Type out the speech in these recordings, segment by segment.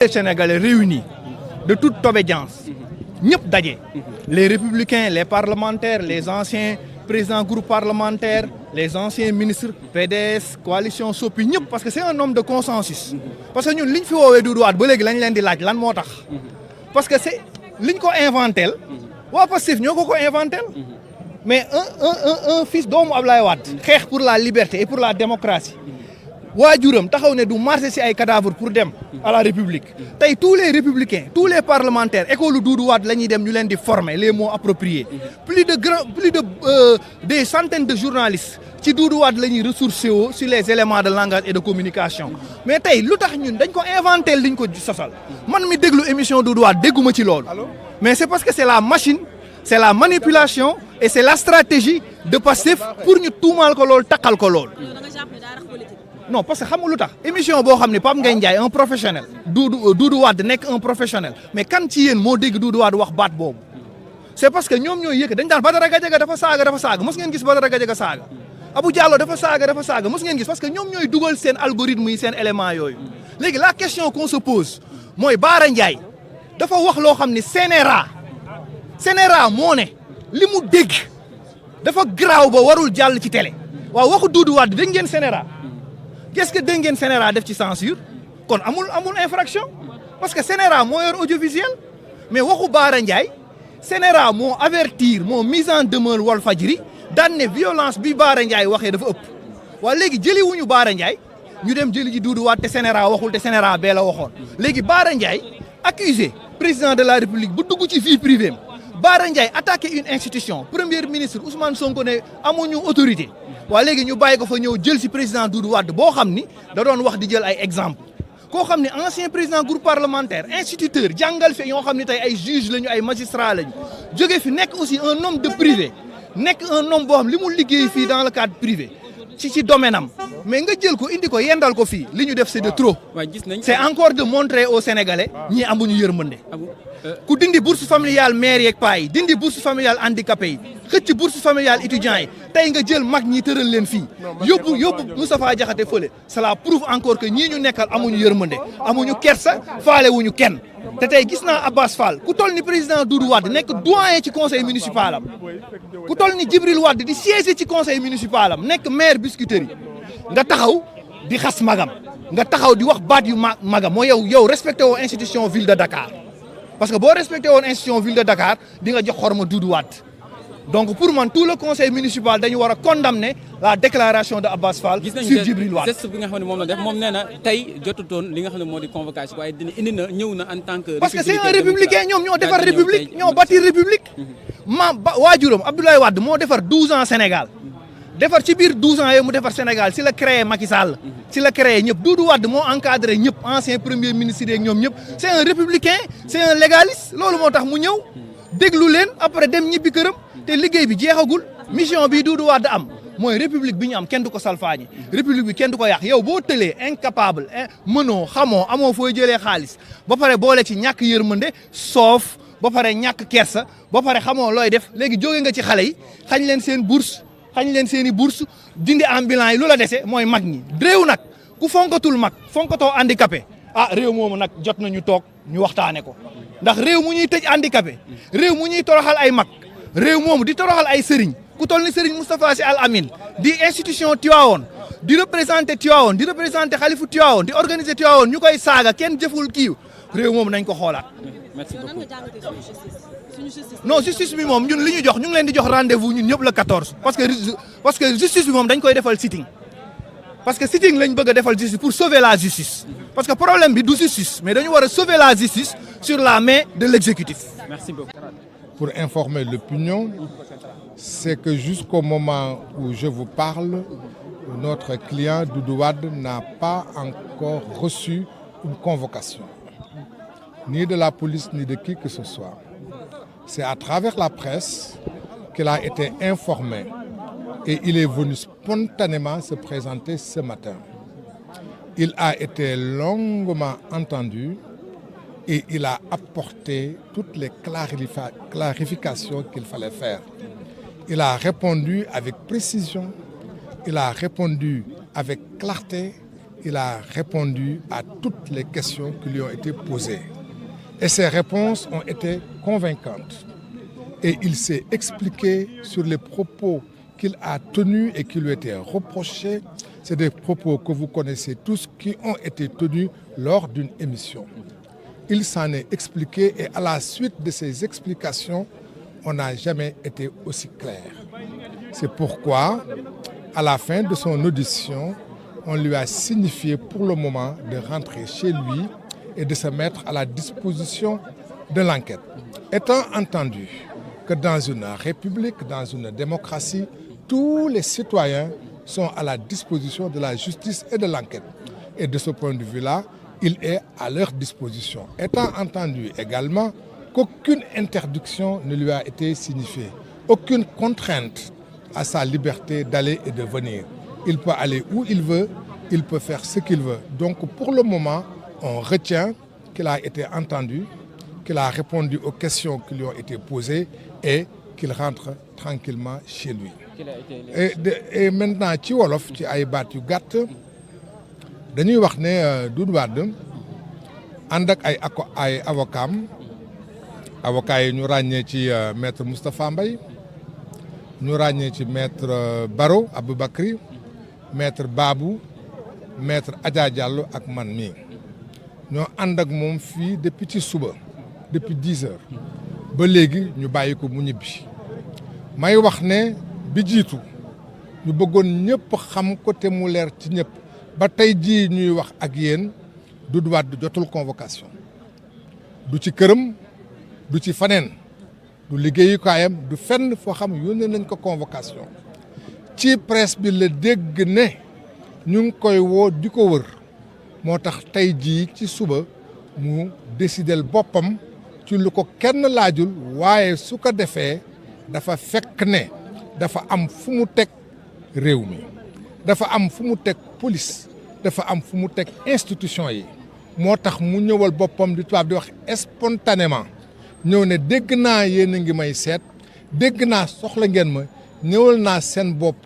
Les Sénégalais réunis de toute obédience, ñëpp daje. Les républicains, les parlementaires, les anciens présidents groupe parlementaire, les anciens ministres, PDS, coalition Sopi, ñëpp parce que c'est un homme de consensus. Parce que ñun liñ fi woowee Doudou Wade ba léegi lañ leen di laaj lan moo tax. Parce que c'est liñ ko inventel waa Pastef ñoo ko inventel mais un fils doomu Ablaye Wade xeex pour la liberté et pour la démocratie. waajuram taxaw ne du marché ci ay cadavres pour dem à la République tey tous les républicains tous les parlementaires école Doudou Wade la ñuy dem ñu leen di former les mots appropriés plus de des centaines de journalistes ci Doudou Wade la ñuy ressourcé woo sur les éléments de langage et de communication mais tey lu tax ñun dañ ko inventé liñ ko sosal man mi déglu émission Doudou Wade dégguma ci loolu mais c'est parce que c'est la machine c'est la manipulation et c'est la stratégie de Pastef pour ñu tuumaal ko loolu takkal ko loolu. Non parce que xam nga lu tax émission boo xam ne Pape Ngagne Ndiaye un professionnel Doudou Wade nekk un professionnel mais kan ci yéen moo dégg Doudou Wade wax baat boobu c'est parce que ñoom ñooy yëkk dañ daan Badara Gadiaga dafa saaga mos ngeen gis Badara Gadiaga saaga Abou Diallo dafa saaga mos ngeen gis parce que ñoom ñooy dugal seen algorithme yi seen élément yooyu léegi la question qu'on se pose mooy Bara Ndiaye dafa wax loo xam ne CNRA moo ne li mu dégg dafa garaaw ba warul jàll ci télé waaw waxu Doudou Wade dégg ngeen CNRA qu'est-ce que dégg ngeen CNRA def ci censure kon amul infraction parce que CNRA moo yor audiovisuel mais waxu Bara Ndiaye CNRA moo avertir moo mise en demeure Walfadjri daan ne violence bi Bara Ndiaye waxee dafa ëpp waaye léegi jëli wuñu Bara Ndiaye ñu dem jëli ji Doudou Wade te CNRA waxul te CNRA bee la waxoon léegi Bara Ndiaye accusé président de la République bu dugg ci vie privée Bara Ndiaye attaqué une institution premier ministre Ousmane Sonko ne amuñu autorité waa léegi ñu bàyyi ko fa ñëw jël ci président Doudou Wade boo xam ni da doon wax di jël ay exemple koo xam ne ancien président groupe parlementaire instituteur jàngal fi ñoo xam ne tey ay juge lañu ay magistrat lañu jóge fi nekk aussi un homme de privé nekk un homme boo xam li mu liggéey fii dans le cadre privé ci domaine am mais nga jël ko indi ko yendal ko fii li ñu def c'est de trop c'est encore de montrer aux Sénégalais ñii amuñu yërmande ku dindi bourse familiale maire yeeg paa yi dindi bourse familiale handicapé yi xëcc bourse familiale étudiants yi tey nga jël mag ñi tëral leen fii yóbbu Moustapha Diakhaté fële cela prouve encore que ñii ñu nekkal amuñu yërmande amuñu kersa faale wuñu kenn te tey gis naa Abbas Fall ku toll ni président Doudou Wade nekk doyen ci conseil municipal am ku toll ni Djibril Wade di siéger ci conseil municipal am nekk maire Biscuiterie nga taxaw di xas magam nga taxaw di wax baat yu magam mooy yow respecté woo institution ville de Dakar parce que boo respecté woon institution ville de Dakar di nga jox xorma Doudou Wade donc pour man tout le conseil municipal dañu war a condamner la déclaration de Abbas Fall sur Djibril Wade. geste bi nga xam ne moom la def moom nee na tey jotutoon li nga xam ne moo di convocation waaye dina indi na ñëw na en tant que. parce que c'est un républicain ñoom ñoo defar république ñoo bâtir république. waajuram Abdoulaye Wade moo defar 12 ans Sénégal. defar ci biir 12 ans yooyu mu defar Sénégal si la créé Macky Sall si la créé ñëpp Doudou Wade moo encadré ñëpp ancien premier ministre yeeg ñoom ñëpp c'est un républicain c'est un légaliste loolu moo tax mu ñëw déglu leen après dem ñibbi këram te liggéey bi jeexagul mission bi Doudou Wade am mooy république bi ñu am kenn du ko salfaañi république bi kenn du ko yàq yow boo tëlee incapable mënoo xamoo amoo fooy jëlee xaalis ba pare boole ci ñàkk yërmande soof ba pare ñàkk kersa ba pare xamoo looy def léegi jóge nga ci xale yi xañ leen seen bourse xañ leen seen i bourse dindi ambulant yi lu la dese mooy mag ñi réew nag ku fonkatul mag fonkatoo handicapé réew moomu nag jot nañu toog ñu waxtaane ko ndax réew mu ñuy tëj handicapé réew mu ñuy toroxal ay mag réew moomu di toroxal ay sëriñ ku toll ni sëriñ Moustapha Sy Al Amin di institution Tivaouane di représenter Tivaouane di représenter xalifu Tivaouane di organiser Tivaouane ñu koy saaga kenn jëful kii réew moomu nañ ko xoolaat. merci beaucoup. non justice bi moom ñun li ñu jox ñu ngi leen di jox rendez-vous ñun ñëpp le 14 parce que justice bi moom dañ koy defal sitting parce que sitting lañ bëgg a defal justice pour sauver la justice parce que problème bi du justice mais dañu war a sauver la justice sur la main de l'exécutif. merci beaucoup. Pour informer l'opinion, c'est que jusqu'au moment où je vous parle, notre client Doudou Wade n'a pas encore reçu une convocation, ni de la police, ni de qui que ce soit. C'est à travers la presse qu'il a été informé et il est venu spontanément se présenter ce matin. Il a été longuement entendu et il a apporté toutes les clarifications qu'il fallait faire. Il a répondu avec précision, il a répondu avec clarté il a répondu à toutes les questions qui lui ont été posées. Et ses réponses ont été convaincantes. Et il s'est expliqué sur les propos qu'il a tenus et qui lui étaient reprochés. C'est des propos que vous connaissez tous qui ont été tenus lors d'une émission. Il s'en est expliqué et à la suite de ces explications, on n'a jamais été aussi clair. C'est pourquoi, à la fin de son audition, on lui a signifié pour le moment de rentrer chez lui et de se mettre à la disposition de l'enquête. Étant entendu que dans une république, dans une démocratie, tous les citoyens sont à la disposition de la justice et de l'enquête. Et de ce point de vue-là, il est à leur disposition. Étant entendu également qu'aucune interdiction ne lui a été signifiée, aucune contrainte à sa liberté d'aller et de venir. Il peut aller où il veut, il peut faire ce qu'il veut. Donc pour le moment, on retient qu'il a été entendu, qu'il a répondu aux questions qui lui ont été posées et qu'il rentre tranquillement chez lui. Et maintenant ci wolof ci ay baat yu gàtt dañuy wax ne Doudou Wade ànd ak ay avocat yi ñu ràññee ci maître Moustapha Mbaye ñu ràññee ci maître Baro Aboubacry maître Babou maître Adja Diallo ak man mii ñoo ànd ak moom fii depuis ci suba depuis 10 heures ba léegi ñu bàyyi ko mu ñibbi may wax ne bi jiitu ñu bëggoon ñëpp xam ko te mu leer ci ñëpp ba tey jii ñuy wax ak yéen Doudou Wade jotul convocation du ci këram du ci faneen du liggéeyukaayam du fenn foo xam yónnee nañ ko convocation ci presse bi la dégg ne ñu ngi koy woo di ko wër moo tax tey jii ci suba mu décidel boppam ci lu ko kenn laajul waaye su ko defee dafa fekk ne dafa am fu mu teg réew mi dafa am fu mu teg police dafa am fu mu teg institution yi moo tax mu ñëwal boppam di tubaab di wax spontanément ñëw ne dégg naa yéen a ngi may seet dégg naa soxla ngeen ma ñëwal naa seen bopp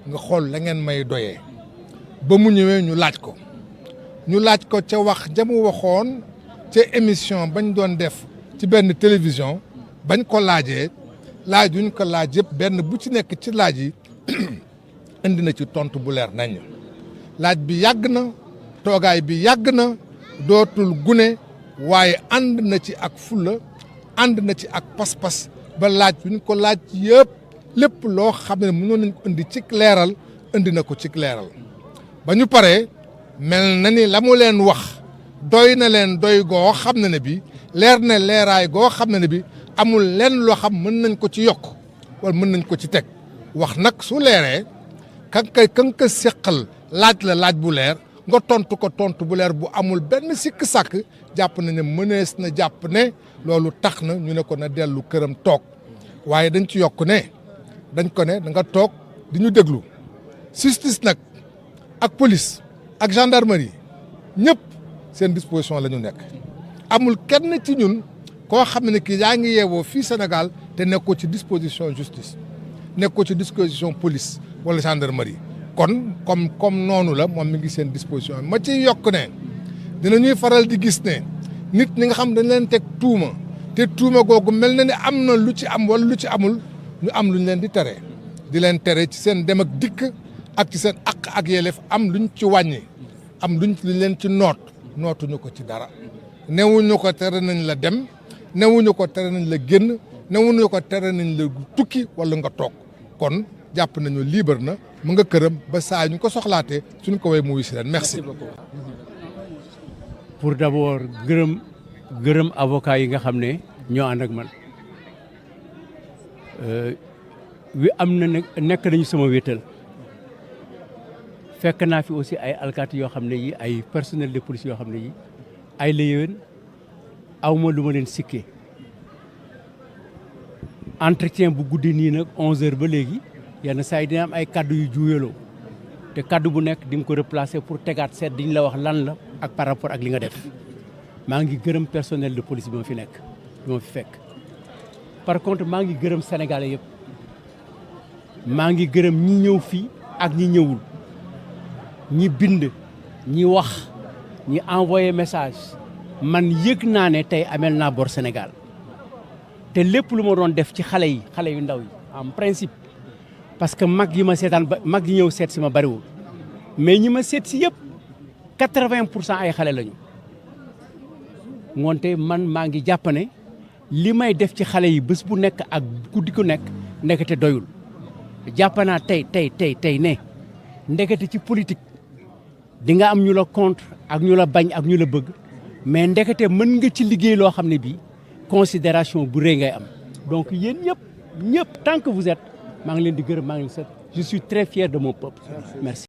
nga xool la ngeen may doyee ba mu ñëwee ñu laaj ko ca wax jamu waxoon ca émission bañ doon def ci benn télévision bañ ko laajuñ ko laaj yëpp benn bu ci nekk ci laaj yi indi na ci tontu bu leer nañ laaj bi yàgg na toogaay bi yàgg na dootul gune waaye ànd na ci ak fulla ànd na ci ak pas-pas ba laaj bi ñu ko laaj yëpp lépp loo xam ne mënoon nañ ko indi ci leeral indi na ko ci leeral ba ñu paree mel na ni la mu leen wax doy na leen doy goo xam ne bi leer na leeraay goo xam ne bi amul lenn loo xam mën nañ ko ci yokk wala mën nañ ko ci teg wax nag su leeree kan ka seqal laaj bu leer nga tontu ko tontu bu leer bu amul benn sikk sàkk jàpp na ne mënees na jàpp ne loolu tax na ñu ne ko na dellu këram toog waaye dañ ci yokk ne dañ ko ne da nga toog di ñu déglu justice nag ak police ak gendarmerie ñëpp seen disposition la ñu nekk amul kenn ci ñun koo xam ne kii yaa ngi yeewoo fii Sénégal te nekkoo ci disposition justice nekkoo ci disposition police wala gendarmerie kon comme noonu la moom mi ngi seen disposition ma ci yokk ne dinañuy faral di gis ne nit ñi nga xam dañ leen teg tuuma te tuuma googu mel na ne am na lu ci am wala lu ci amul ñu am lu ñu leen di leen tere ci seen dem ak dikk ak ci seen àq ak yelleef am luñ ci wàññi am luñ leen ci nootuñu ko ci dara newuñu ko tere nañ la dem newuñu ko tere nañ la génn newuñu ko tere nañ la tukki wala nga toog kon jàpp nañu libre na mu nga këram ba saa ñu ko soxlaatee suñ ko way mu wuyu si leen merci beaucoup. pour d'abord gërëm avocat yi nga xam ne ñoo ànd ak man am na nekk nañu sama wéetal fekk naa fi aussi ay alkaati yoo xam ne yi ay personnel de police yoo xam ne yi ay la yéwén aw ma lu ma leen sikkee entretien bu guddi nii nag 11h ba léegi yenn saa yi dina am ay kaddu yu juuyaloo te kaddu bu nekk di nga ko replacer pour tegaat seet diñ la wax lan la ak par rapport ak li nga def maa ngi gërëm personnel de police bi ma fi nekk bi ma fi fekk par contre maa ngi gërëm sénégalais yëpp maa ngi gërëm ñi ñëw fii ak ñi ñëwul ñi bind ñi wax ñi envoyé message man yëg naa ne tey amel naa bor Sénégal te lépp lu ma doon def ci xale yu ndaw yi en principe parce que mag yi ma seetaan ba mag yi ñëw seet si ma bariwul mais ñi ma seet si yëpp 80% ay xale lañu ngoonte man maa ngi jàpp ne li may def ci xale yi bés bu nekk ak guddi ku nekk ndekete doyul jàpp naa tey ne ndekete ci politique di nga am ñu la contre ak ñu la bañ ak ñu la bëgg mais ndekete mën nga ci liggéey loo xam ne bii considération bu rëy ngay am donc yéen ñëpp tant que vous êtes maa ngi leen di gërëm maa ngi leen di je suis très fier de mon peuple merci.